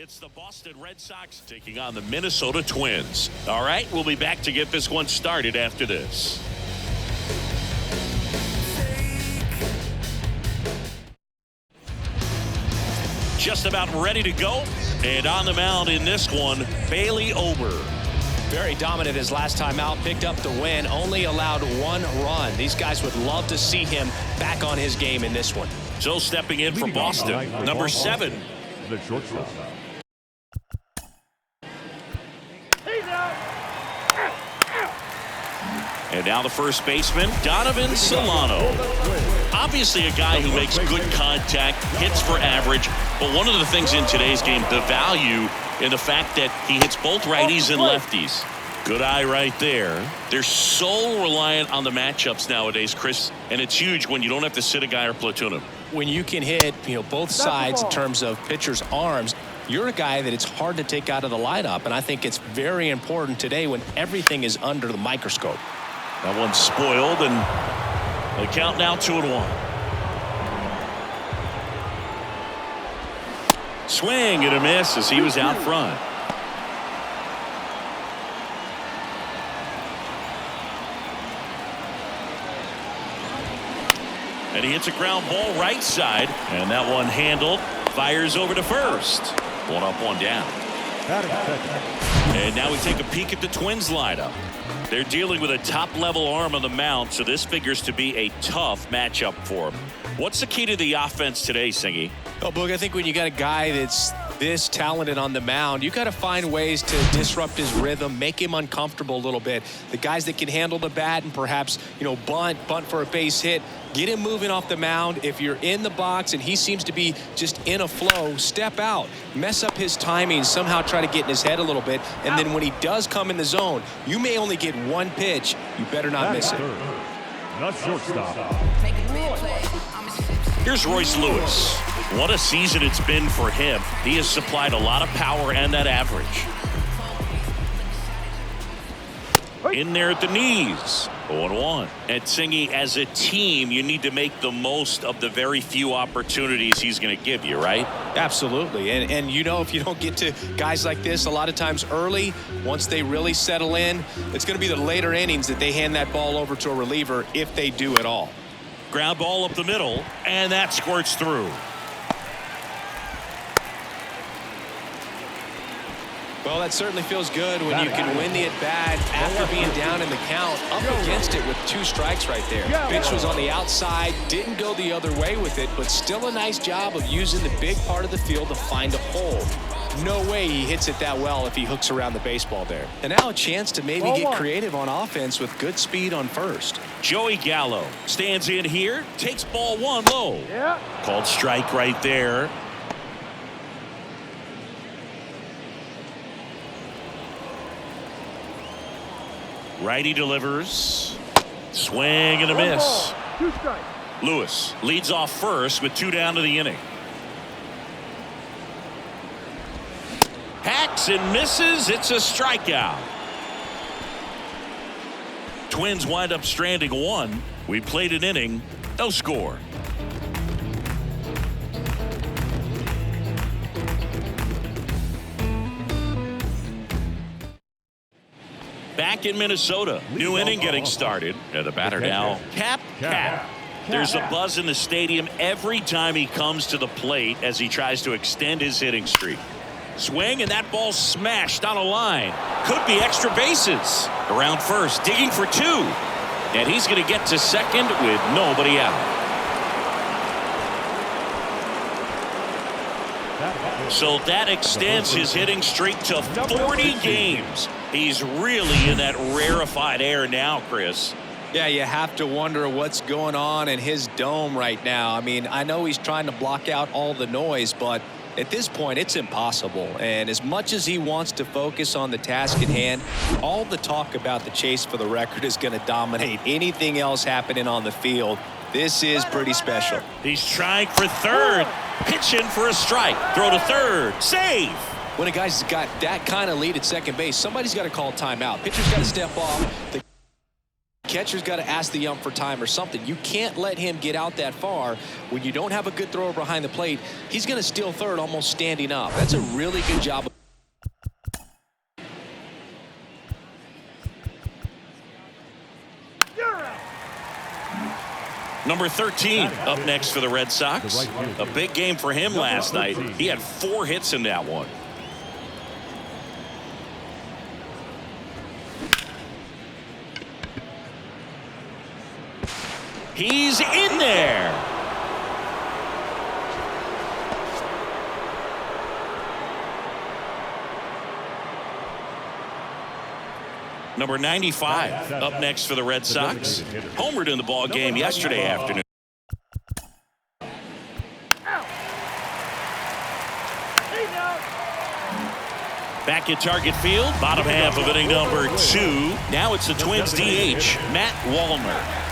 It's the Boston Red Sox taking on the Minnesota Twins. All right, we'll be back to get this one started after this. Just about ready to go. And on the mound in this one, Bailey Ober. Very dominant his last time out, picked up the win, only allowed one run. These guys would love to see him back on his game in this one. So stepping in for Boston, number 7. The shortstop. And now the first baseman, Donovan Solano. Obviously a guy who makes good contact, hits for average, but one of the things in today's game, the value in the fact that he hits both righties and lefties. Good eye right there. They're so reliant on the matchups nowadays, Chris, and it's huge when you don't have to sit a guy or platoon him. When you can hit, both sides in terms of pitchers' arms, you're a guy that it's hard to take out of the lineup, and I think it's very important today when everything is under the microscope. That one's spoiled, and the count now 2-1. Swing and a miss as he was out front. And he hits a ground ball right side, and that one handled, fires over to first. One up, one down. And now we take a peek at the Twins lineup. They're dealing with a top-level arm on the mound, so this figures to be a tough matchup for them. What's the key to the offense today, Singy? Oh, Boog, I think when you got a guy that's this talented on the mound, you got to find ways to disrupt his rhythm, make him uncomfortable a little bit. The guys that can handle the bat and perhaps, bunt for a base hit, get him moving off the mound. If you're in the box and he seems to be just in a flow, step out, mess up his timing, somehow try to get in his head a little bit. And then when he does come in the zone, you may only get one pitch. You better not miss it. The shortstop. Here's Royce Lewis. What a season it's been for him. He has supplied a lot of power and that average. In there at the knees. 0-1. And Singy, as a team, you need to make the most of the very few opportunities he's going to give you, right? Absolutely. And if you don't get to guys like this a lot of times early, once they really settle in, it's going to be the later innings that they hand that ball over to a reliever if they do at all. Ground ball up the middle, and that squirts through. Well, that certainly feels good when you can win the at-bat after being down in the count, up against it with 2 strikes right there. Pitch was on the outside, didn't go the other way with it, but still a nice job of using the big part of the field to find a hole. No way he hits it that well if he hooks around the baseball there. And now a chance to maybe get creative on offense with good speed on first. Joey Gallo stands in here, takes ball 1 low. Called strike right there. Righty delivers. Swing and a miss. Lewis leads off first with 2 down to the inning. Hacks and misses. It's a strikeout. Twins wind up stranding 1. We played an inning. No score. Back in Minnesota, new inning getting started. And the batter now, Cap. There's a buzz in the stadium every time he comes to the plate as he tries to extend his hitting streak. Swing, and that ball smashed on a line. Could be extra bases. Around first, digging for 2. And he's going to get to second with nobody out. So that extends his hitting streak to 40 games. He's really in that rarefied air now, Chris. Yeah, you have to wonder what's going on in his dome right now. I mean, I know he's trying to block out all the noise, but at this point, it's impossible. And as much as he wants to focus on the task at hand, all the talk about the chase for the record is going to dominate anything else happening on the field. This is pretty special. He's trying for third. Pitching for a strike. Throw to third. Save. When a guy's got that kind of lead at second base, somebody's got to call timeout. Pitcher's got to step off. catcher's got to ask the ump for time or something. You can't let him get out that far. When you don't have a good thrower behind the plate, he's going to steal third almost standing up. That's a really good job. Number 13 up next for the Red Sox. A big game for him last night. He had 4 hits in that one. He's in there. Number 95 up next for the Red Sox. Homered in the ball game yesterday afternoon. Back at Target Field, bottom half of inning number 2. Now it's the Twins DH, Matt Wallner.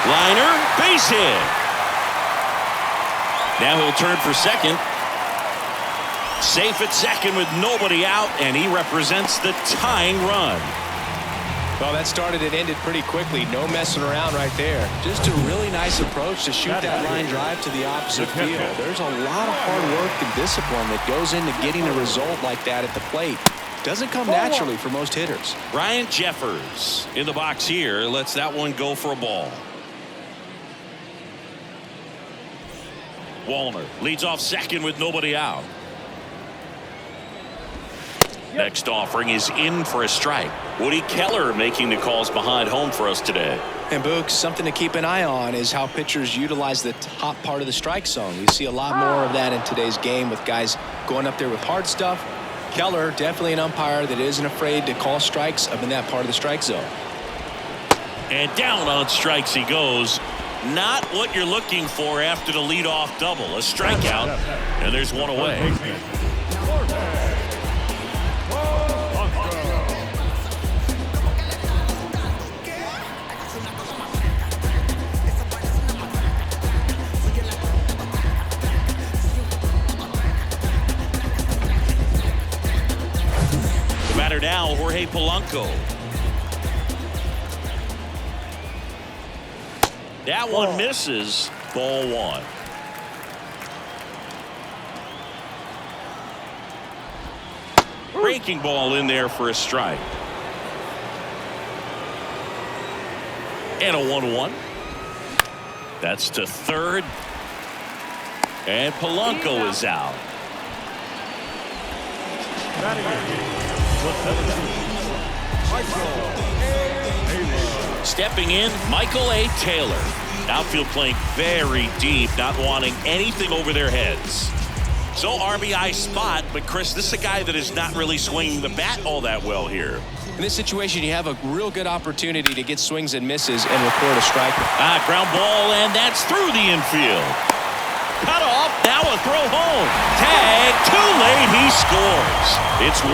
Liner, base hit. Now he'll turn for second. Safe at second with nobody out, and he represents the tying run. Well, that started and ended pretty quickly. No messing around right there. Just a really nice approach to shoot that line drive to the opposite field. There's a lot of hard work and discipline that goes into getting a result like that at the plate. Doesn't come naturally for most hitters. Ryan Jeffers in the box here lets that one go for a ball. Wallner leads off second with nobody out. Next offering is in for a strike. Woody Keller making the calls behind home for us today. And Boog, something to keep an eye on is how pitchers utilize the top part of the strike zone. We see a lot more of that in today's game with guys going up there with hard stuff. Keller, definitely an umpire that isn't afraid to call strikes up in that part of the strike zone. And down on strikes he goes. Not what you're looking for after the leadoff double. A strikeout, and there's one away. The batter now, Jorge Polanco. That one misses. Ball 1. Breaking ball in there for a strike. And a 1-1. That's to third. And Polanco is out. Stepping in, Michael A. Taylor. Outfield playing very deep, not wanting anything over their heads. So RBI spot, but Chris, this is a guy that is not really swinging the bat all that well here. In this situation, you have a real good opportunity to get swings and misses and record a strike. Ground ball, and that's through the infield. Cut off, now a throw home. Tag, too late, he scores. It's 1-1.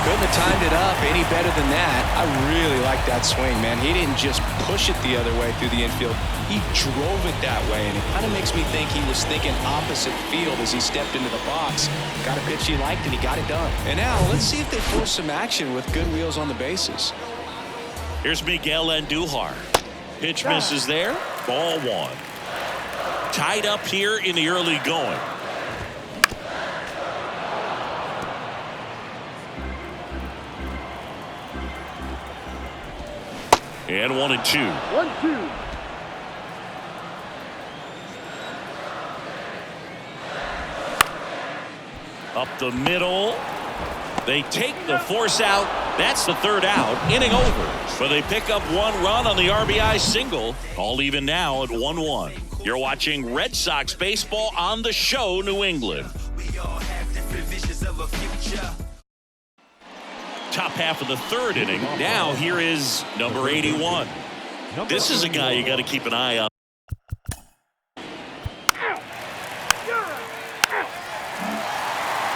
Couldn't have timed it up any better than that. I really like that swing, man. He didn't just push it the other way through the infield. He drove it that way, and it kind of makes me think he was thinking opposite field as he stepped into the box. Got a pitch he liked, and he got it done. And now, let's see if they force some action with good wheels on the bases. Here's Miguel Andujar. Pitch misses there. Ball 1. Tied up here in the early going. And 1-2. 1-2. Up the middle. They take the force out. That's the third out. Inning over. But they pick up 1 run on the RBI single. All even now at 1-1. You're watching Red Sox baseball on the show, New England. Top half of the third inning. Now here is number 81. This is a guy you got to keep an eye on.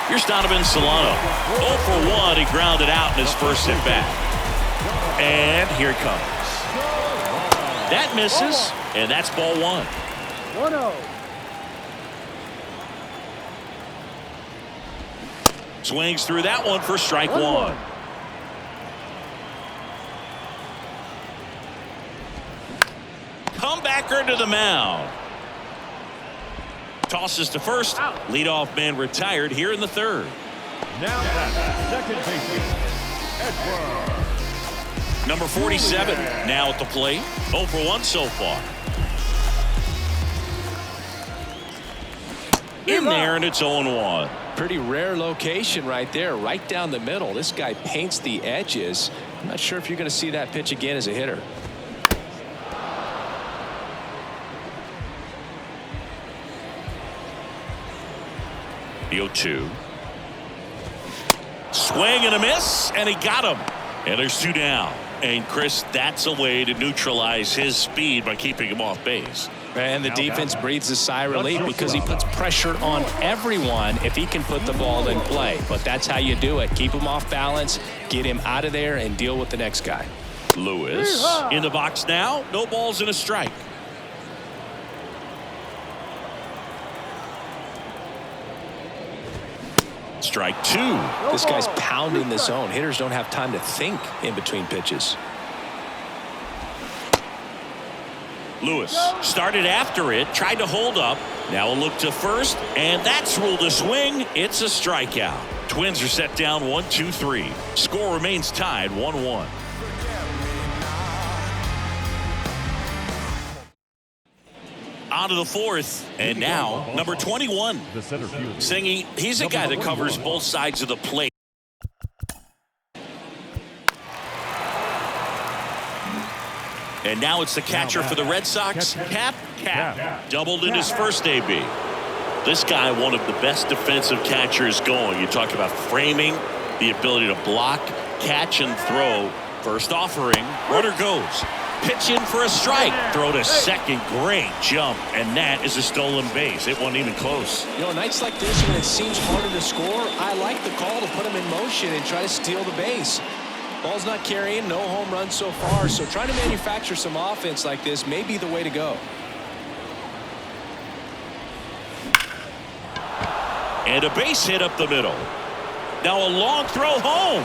Here's Donovan Solano. 0 for 1. He grounded out in his first at bat. And here it comes. That misses, and that's ball 1. 1-0. Swings through that one for strike 1. Becker to the mound. Tosses to first. Leadoff man retired here in the third. Now at second baseman, Edward. Number 47 now at the plate. 0 for 1 so far. In there, and it's 0-1. Pretty rare location right there, right down the middle. This guy paints the edges. I'm not sure if you're going to see that pitch again as a hitter. The 0-2. Swing and a miss, and he got him. And there's 2 down. And Chris, that's a way to neutralize his speed by keeping him off base. And the defense breathes a sigh of relief because he puts pressure on everyone if he can put the ball in play. But that's how you do it. Keep him off balance, get him out of there, and deal with the next guy. Lewis in the box now. No balls and a strike. Strike 2. This guy's pounding the zone. Hitters don't have time to think in between pitches. Lewis started after it, tried to hold up. Now a look to first, and that's ruled a swing. It's a strikeout. Twins are set down 1-2-3. Score remains tied 1-1. On to the fourth, and now number 21. The center fielder. Singy, he's a guy that covers both sides of the plate. And now it's the catcher for the Red Sox, Cap. Doubled in his first AB. This guy, one of the best defensive catchers going. You talk about framing, the ability to block, catch, and throw. First offering, runner goes. Pitch in for a strike. Throw to second. Great jump. And that is a stolen base. It wasn't even close. You know, nights like this when it seems harder to score, I like the call to put him in motion and try to steal the base. Ball's not carrying, no home runs so far, so trying to manufacture some offense like this may be the way to go. And a base hit up the middle. Now a long throw home.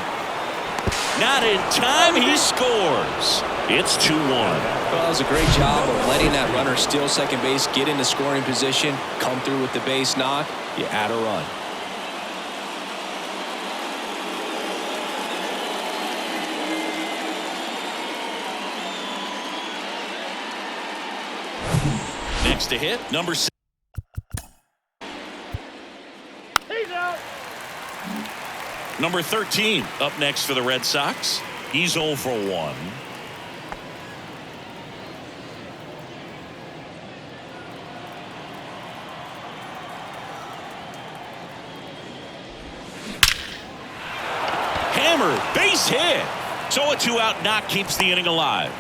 Not in time, he scores. It's 2-1. Well, that was a great job of letting that runner steal second base, get into scoring position, come through with the base knock, you add a run. Next to hit, number 6. He's out. Number 13 up next for the Red Sox. He's 0 for 1. Hammered, base hit. So a 2-out knock keeps the inning alive.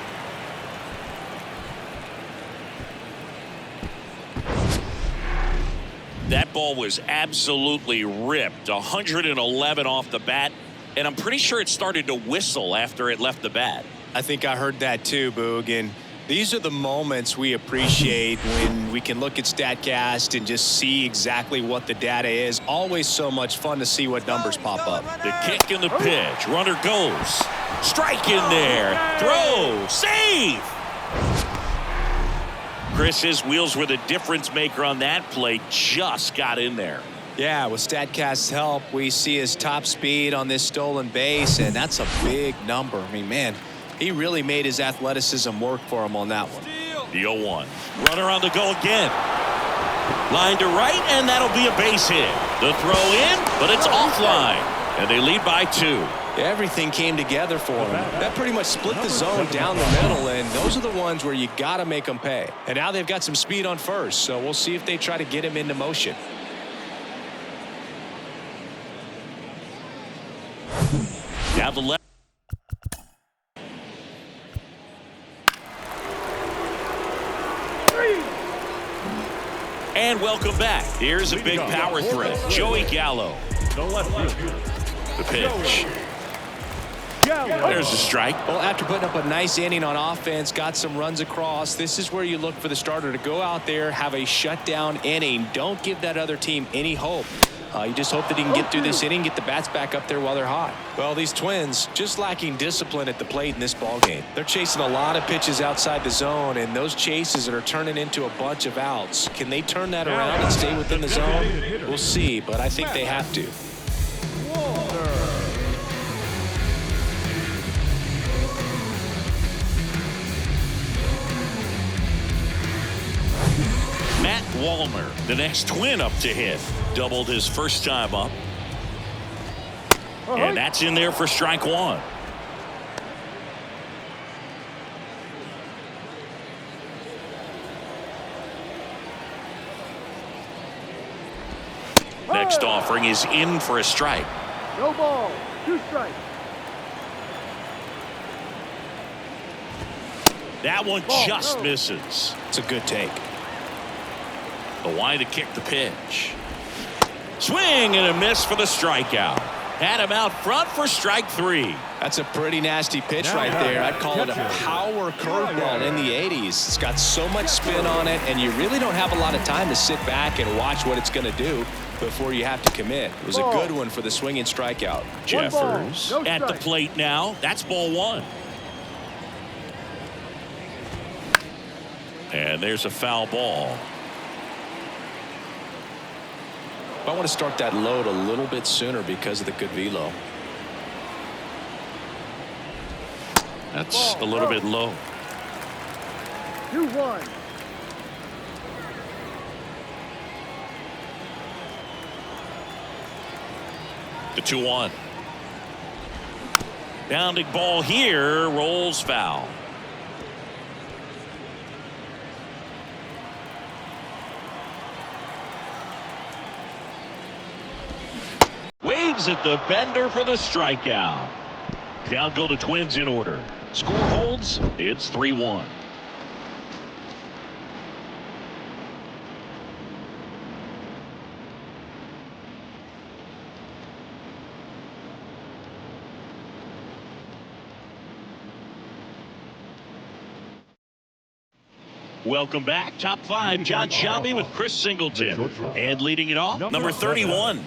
That ball was absolutely ripped. 111 off the bat, and I'm pretty sure it started to whistle after it left the bat. I think I heard that too, Boog, and these are the moments we appreciate when we can look at StatCast and just see exactly what the data is. Always so much fun to see what numbers pop up. The kick and the pitch. Runner goes. Strike in there. Throw. Save. Chris, his wheels were the difference maker on that play. Just got in there. Yeah, with StatCast's help, we see his top speed on this stolen base, and that's a big number. I mean, man, he really made his athleticism work for him on that one. The 0-1. Runner on the go again. Line to right, and that'll be a base hit. The throw in, but it's offline. And they lead by 2. Everything came together for him. That pretty much split the zone down the middle, and those are the ones where you got to make them pay. And now they've got some speed on first, so we'll see if they try to get him into motion. Down the left. And welcome back. Here's a big power threat. Joey Gallo. The left fielder. The pitch. There's the strike. Well, after putting up a nice inning on offense, got some runs across, this is where you look for the starter to go out there, have a shutdown inning. Don't give that other team any hope. You just hope that he can get through this inning, get the bats back up there while they're hot. Well, these Twins just lacking discipline at the plate in this ball game. They're chasing a lot of pitches outside the zone, and those chases are turning into a bunch of outs. Can they turn that around and stay within the zone? We'll see, but I think they have to. Matt Wallner, the next Twin up to hit. Doubled his first time up. And that's in there for strike one. Next offering is in for a strike. No ball. 2 strikes. That one just misses. It's a good take. The wide to kick the pitch. Swing and a miss for the strikeout. Had him out front for strike 3. That's a pretty nasty pitch right there. I'd call it a power curveball in the 80s. It's got so much spin on it, and you really don't have a lot of time to sit back and watch what it's going to do before you have to commit. It was a good one for the swinging strikeout. Jeffers at the plate now. That's ball 1. And there's a foul ball. I want to start that load a little bit sooner because of the good velo. That's a little bit low. 2-1. The 2-1. Bounding ball here, rolls foul. Waves at the bender for the strikeout. Down go the Twins in order. Score holds. It's 3-1. Welcome back. Top 5, John Shelby with Chris Singleton. And leading it off, number 31.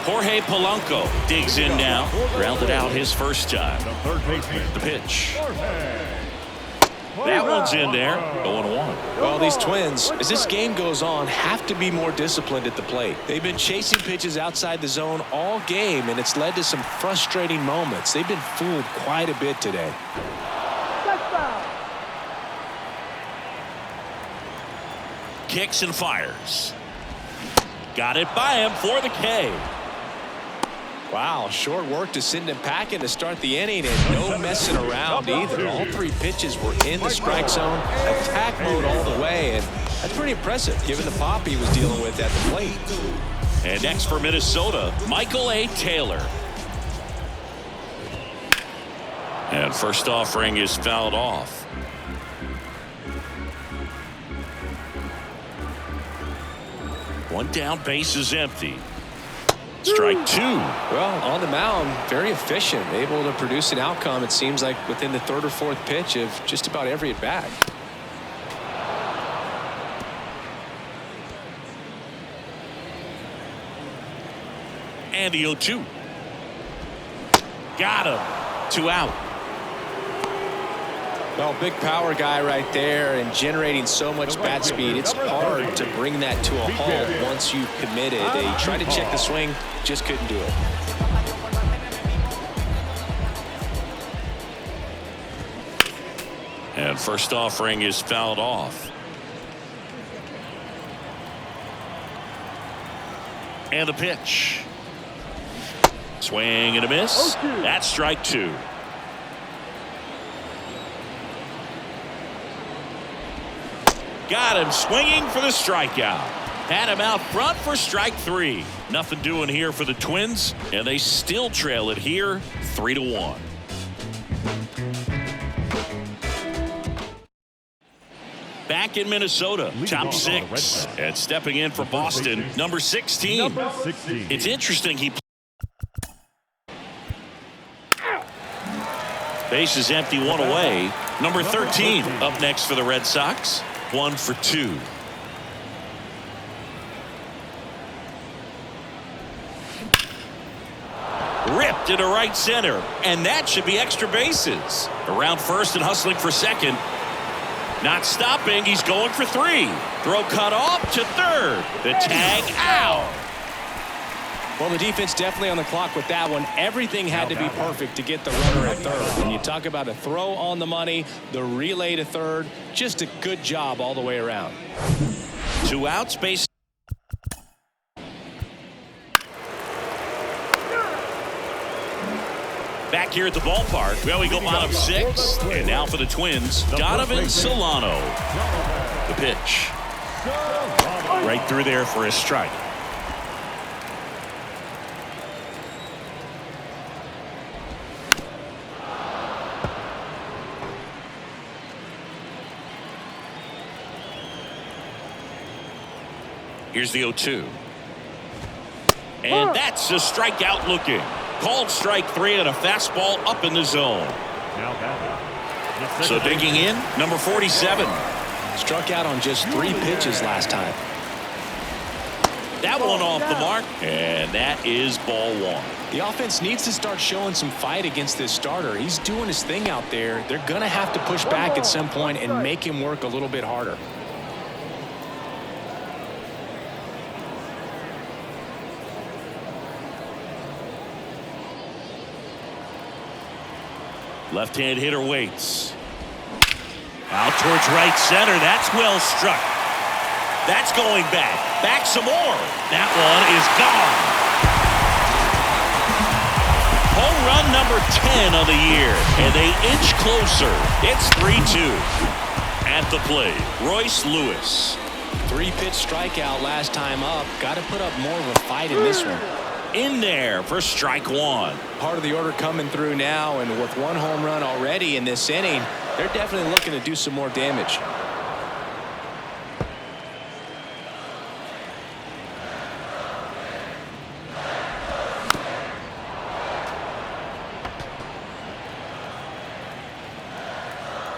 Jorge Polanco digs in now. Grounded out his first time. The pitch. That one's in there. 0-1. Well, these Twins, as this game goes on, have to be more disciplined at the plate. They've been chasing pitches outside the zone all game, and it's led to some frustrating moments. They've been fooled quite a bit today. Kicks and fires. Got it by him for the K. Wow, short work to send him packing to start the inning, and no messing around either. All 3 pitches were in the strike zone, attack mode all the way, and that's pretty impressive given the pop he was dealing with at the plate. And next for Minnesota, Michael A. Taylor. And first offering is fouled off. One down, base is empty. Strike 2. Well, on the mound, very efficient, able to produce an outcome, it seems like, within the 3rd or 4th pitch of just about every at bat. And the 0-2. Got him. 2 out. Well, big power guy right there and generating so much bat speed. It's hard to bring that to a halt once you've committed. They tried to check the swing, just couldn't do it. And first offering is fouled off. And the pitch. Swing and a miss. That's strike 2. Got him swinging for the strikeout. Had him out front for strike 3. Nothing doing here for the Twins, and they still trail it here 3-1. Back in Minnesota, top 6. And stepping in for Boston, number 16. It's interesting. Base is empty, 1 away. Number 13 up next for the Red Sox. 1 for 2. Ripped into right center, and that should be extra bases. Around first and hustling for second. Not stopping. He's going for 3. Throw cut off to third. The tag out. Well, the defense definitely on the clock with that one. Everything had to be perfect to get the runner at third. When you talk about a throw on the money, the relay to third, just a good job all the way around. 2 outs, base. Back here at the ballpark. Well, we go bottom 6. And now for the Twins, Donovan Solano. The pitch. Right through there for a strike. Here's the 0-2. And that's a strikeout looking. Called strike 3 and a fastball up in the zone. So digging in, number 47. Struck out on just 3 pitches last time. That one off the mark, and that is ball 1. The offense needs to start showing some fight against this starter. He's doing his thing out there. They're going to have to push back at some point and make him work a little bit harder. Left-hand hitter waits. Out towards right center. That's well struck. That's going back. Back some more. That one is gone. Home run number 10 of the year. And they inch closer. It's 3-2. At the plate, Royce Lewis. 3-pitch strikeout last time up. Got to put up more of a fight in this one. In there for strike 1. Part of the order coming through now, and with 1 home run already in this inning, they're definitely looking to do some more damage.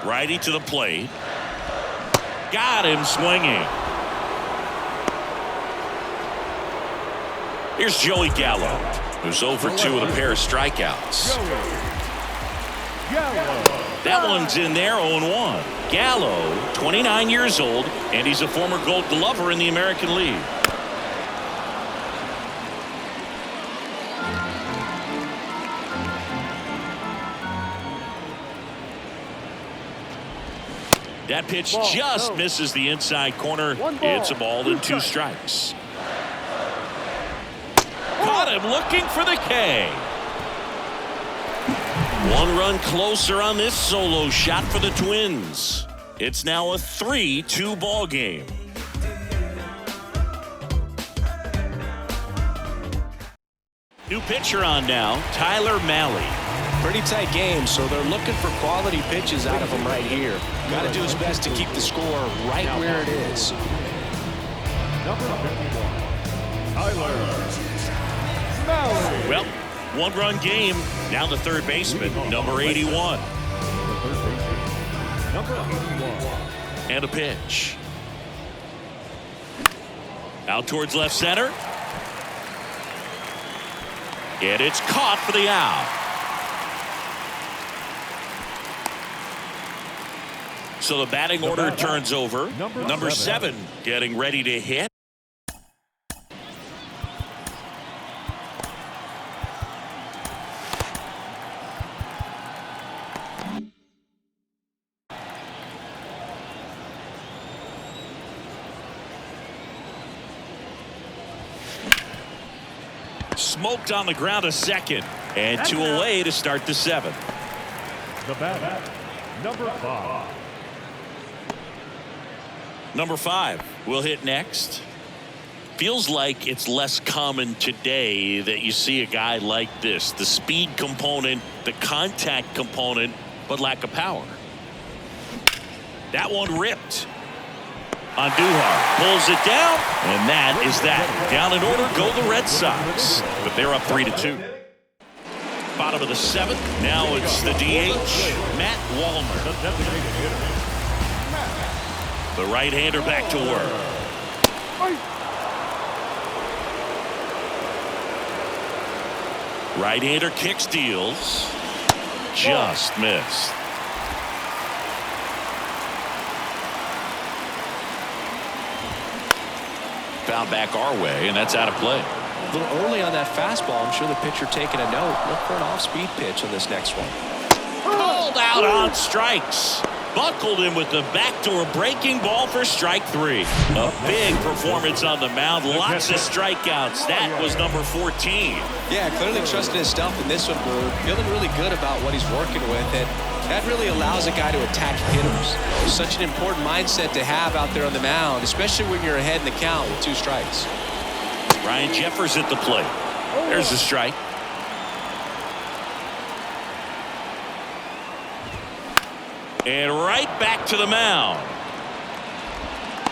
Righty to the plate. Got him swinging. Here's Joey Gallo, who's 0 for 2 with a pair of strikeouts. That one's in there, 0-1. Gallo, 29 years old, and he's a former Gold Glover in the American League. That pitch just misses the inside corner. It's a ball and 2 strikes. Caught him looking for the K. 1 run closer on this solo shot for the Twins. It's now a 3-2 ball game. New pitcher on now, Tyler Mahle. Pretty tight game, so they're looking for quality pitches out of him right here. Got to do his best to keep the score right where it is. Number 51, Tyler. Well, 1-run game. Now the third baseman, number 81. And a pitch. Out towards left center. And it's caught for the out. So the batting order turns over. Number 7 getting ready to hit. Smoked on the ground a second. And 2 away to start the 7th. The batter, number 5. Number 5 will hit next. Feels like it's less common today that you see a guy like this. The speed component, the contact component, but lack of power. That one ripped. Andujar pulls it down, and that is that. Down in order go the Red Sox, but they're up 3-2. Bottom of the seventh. Now it's the DH, Matt Wallner. The right-hander back to work. Right-hander kicks, deals. Just missed. Foul back our way, and that's out of play. A little early on that fastball. I'm sure the pitcher taking a note. Look for an off-speed pitch on this next one. Called out on strikes. Buckled him with the backdoor breaking ball for strike 3. A big performance on the mound. Lots of strikeouts. That was number 14. Yeah, clearly trusting his stuff in this one. We're feeling really good about what he's working with, and that really allows a guy to attack hitters. It's such an important mindset to have out there on the mound, especially when you're ahead in the count with 2 strikes. Ryan Jeffers at the plate. There's a strike. And right back to the mound.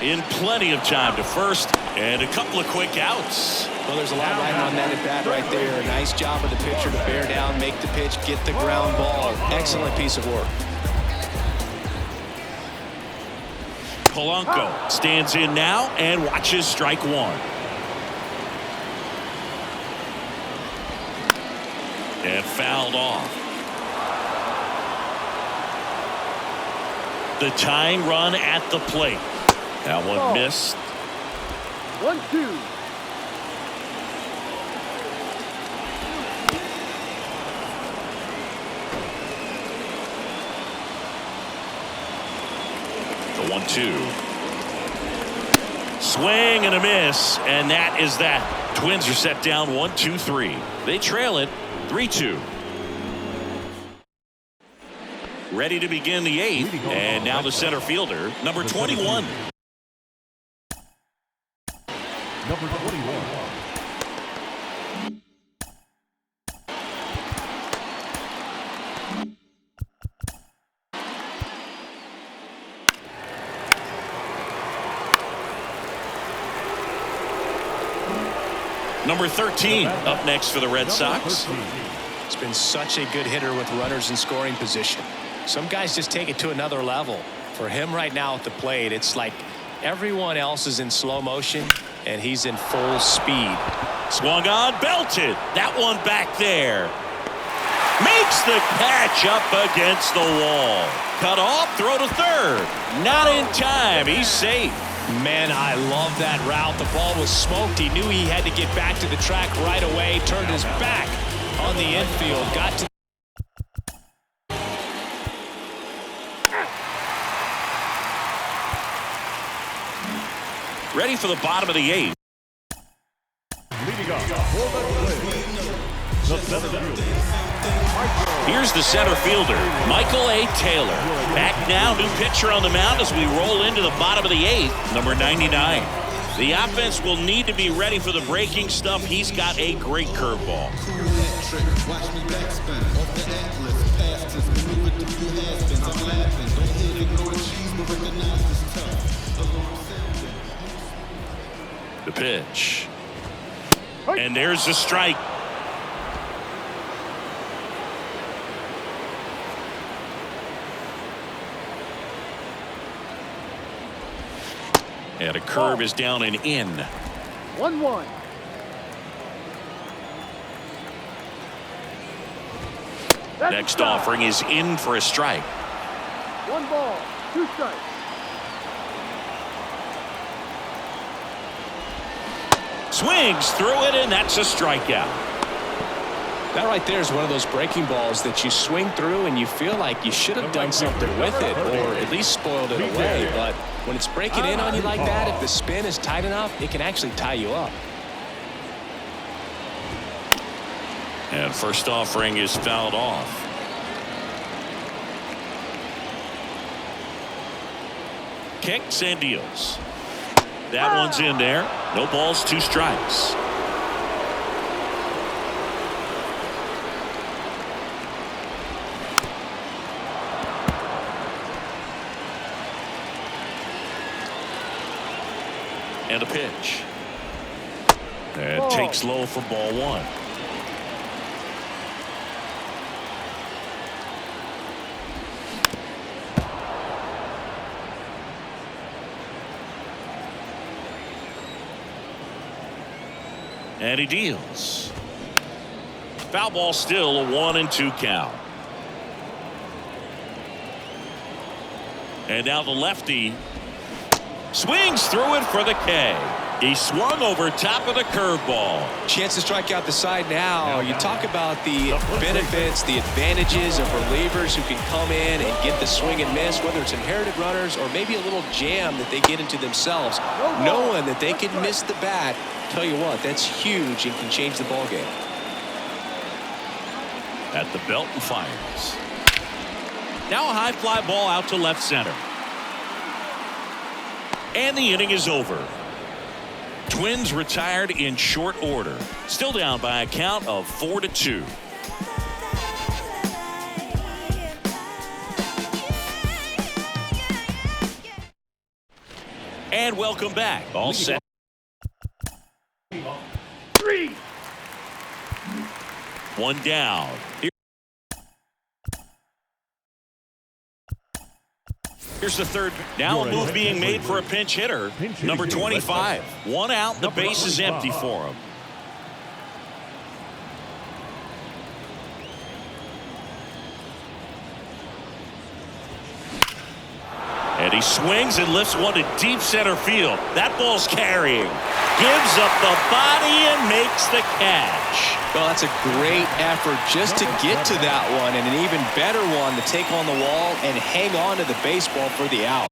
In plenty of time to first, and a couple of quick outs. Well, there's a lot riding on that at bat right there. A nice job of the pitcher to bear down, make the pitch, get the ground ball. Excellent piece of work. Polanco stands in now and watches strike 1. And fouled off. The tying run at the plate. That one missed. 1-2. The 1-2. Swing and a miss, and that is that. Twins are set down 1-2-3. They trail it 3-2. Ready to begin the 8th, and now the center fielder, number 21. Number 21. Number 13 up next for the Red Sox. It's been such a good hitter with runners in scoring position. Some guys just take it to another level. For him right now at the plate, it's like everyone else is in slow motion and he's in full speed. Swung on, belted. That one back there. Makes the catch up against the wall. Cut off, throw to third. Not in time. He's safe. Man, I love that route. The ball was smoked. He knew he had to get back to the track right away. Turned his back on the infield. Got to ready for the bottom of the 8th. Leading off for the center fielder. Here's the center fielder, Michael A. Taylor. Back now, new pitcher on the mound as we roll into the bottom of the 8th, number 99. The offense will need to be ready for the breaking stuff. He's got a great curveball. The pitch. And there's the strike. And a curve is down and in. 1-1. Next offering is in for a strike. 1 ball, 2 strikes. Swings through it, and that's a strikeout. That right there is one of those breaking balls that you swing through and you feel like you should have done something with it or at least spoiled it away. But when it's breaking in on you like that, if the spin is tight enough, it can actually tie you up. And first offering is fouled off. Kicks and deals. That one's in there. No balls, 2 strikes. And a pitch. And takes low for ball 1. And he deals. Foul ball, still a 1-2 count. And now the lefty swings through it for the K. He swung over top of the curveball. Chance to strike out the side now. You talk about the benefits, the advantages of relievers who can come in and get the swing and miss, whether it's inherited runners or maybe a little jam that they get into themselves, knowing that they can miss the bat. Tell you what, that's huge and can change the ball game. At the belt and fires. Now a high fly ball out to left center. And the inning is over. Twins retired in short order. Still down by a count of 4-2. And welcome back. All set. 3. 1 down. Here's the third. Now a move being made for a pinch hitter. Number 25. 1 out. The base is empty for him. And he swings and lifts one to deep center field. That ball's carrying. Gives up the body and makes the catch. Well, that's a great effort just to get to that one, and an even better one to take on the wall and hang on to the baseball for the out.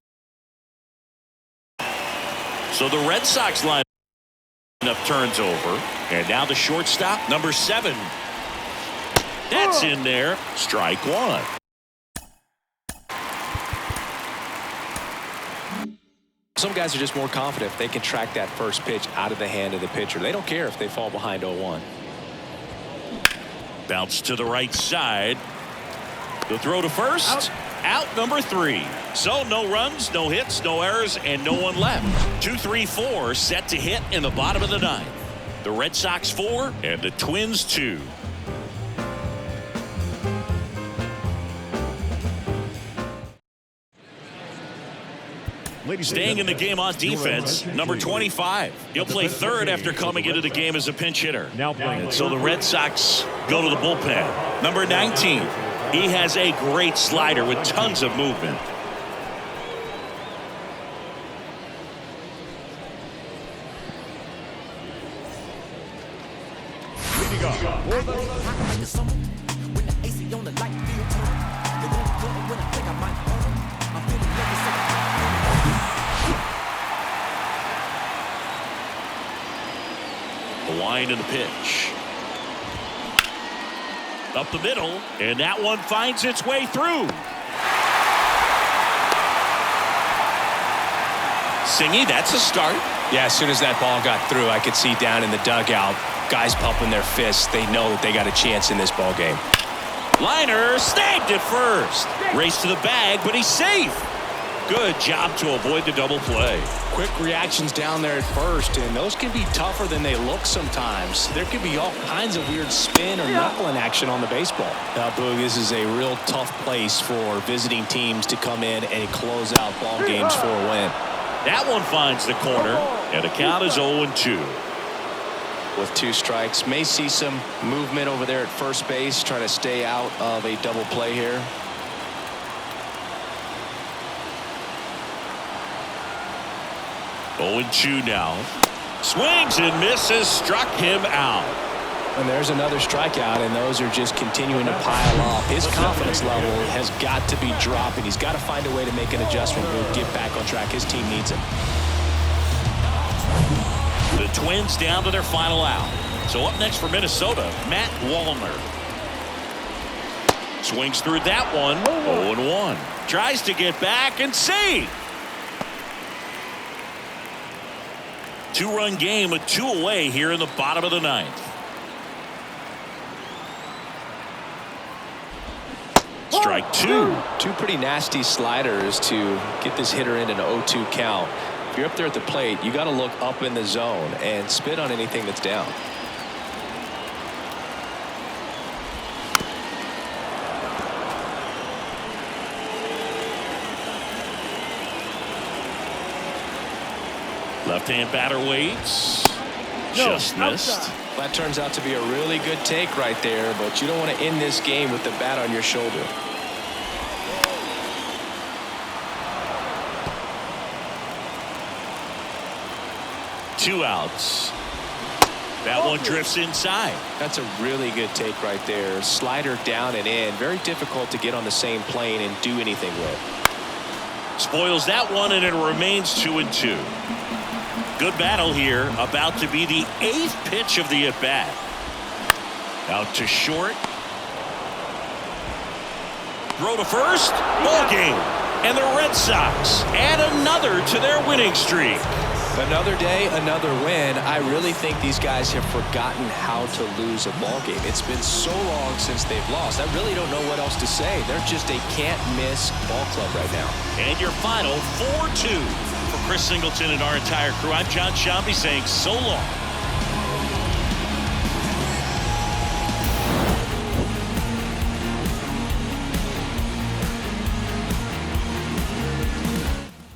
So the Red Sox lineup turns over, and now the shortstop, number 7. That's in there. Strike 1. Some guys are just more confident if they can track that first pitch out of the hand of the pitcher. They don't care if they fall behind 0-1. Bounce to the right side. The throw to first. Out number 3. So no runs, no hits, no errors, and no one left. 2-3-4 set to hit in the bottom of the 9th. The Red Sox 4 and the Twins 2. Staying in the game on defense, number 25. He'll play third after coming into the game as a pinch hitter. And so the Red Sox go to the bullpen. Number 19. He has a great slider with tons of movement. Leading off for the line in the pitch. Up the middle, and that one finds its way through. Singy, that's a start. Yeah, as soon as that ball got through, I could see down in the dugout, guys pumping their fists. They know that they got a chance in this ball game. Liner snagged it first. Race to the bag, but he's safe. Good job to avoid the double play. Quick reactions down there at first, and those can be tougher than they look sometimes. There could be all kinds of weird spin or knuckling action on the baseball. Now, Boog, this is a real tough place for visiting teams to come in and close out ball games for a win. That one finds the corner, and the count is 0-2. With 2 strikes, may see some movement over there at first base, trying to stay out of a double play here. Oh, 0-2 now. Swings and misses, struck him out. And there's another strikeout, and those are just continuing to pile up. His confidence level has got to be dropping. He's got to find a way to make an adjustment to get back on track. His team needs him. The Twins down to their final out. So up next for Minnesota, Matt Wallner. Swings through that one. 0-1. Tries to get back and save. Two-run game with 2 away here in the bottom of the 9th. Strike 2. Two pretty nasty sliders to get this hitter in an 0-2 count. If you're up there at the plate, you got to look up in the zone and spit on anything that's down. Left-hand batter waits. Just missed. That turns out to be a really good take right there, but you don't want to end this game with the bat on your shoulder. Two outs. That one drifts inside. That's a really good take right there. Slider down and in. Very difficult to get on the same plane and do anything with. Spoils that one, and it remains 2-2. Good battle here. About to be the 8th pitch of the at-bat. Out to short. Throw to first. Ball game. And the Red Sox add another to their winning streak. Another day, another win. I really think these guys have forgotten how to lose a ball game. It's been so long since they've lost. I really don't know what else to say. They're just a can't-miss ball club right now. And your final 4-2. For Chris Singleton and our entire crew, I'm John Shambi saying so long.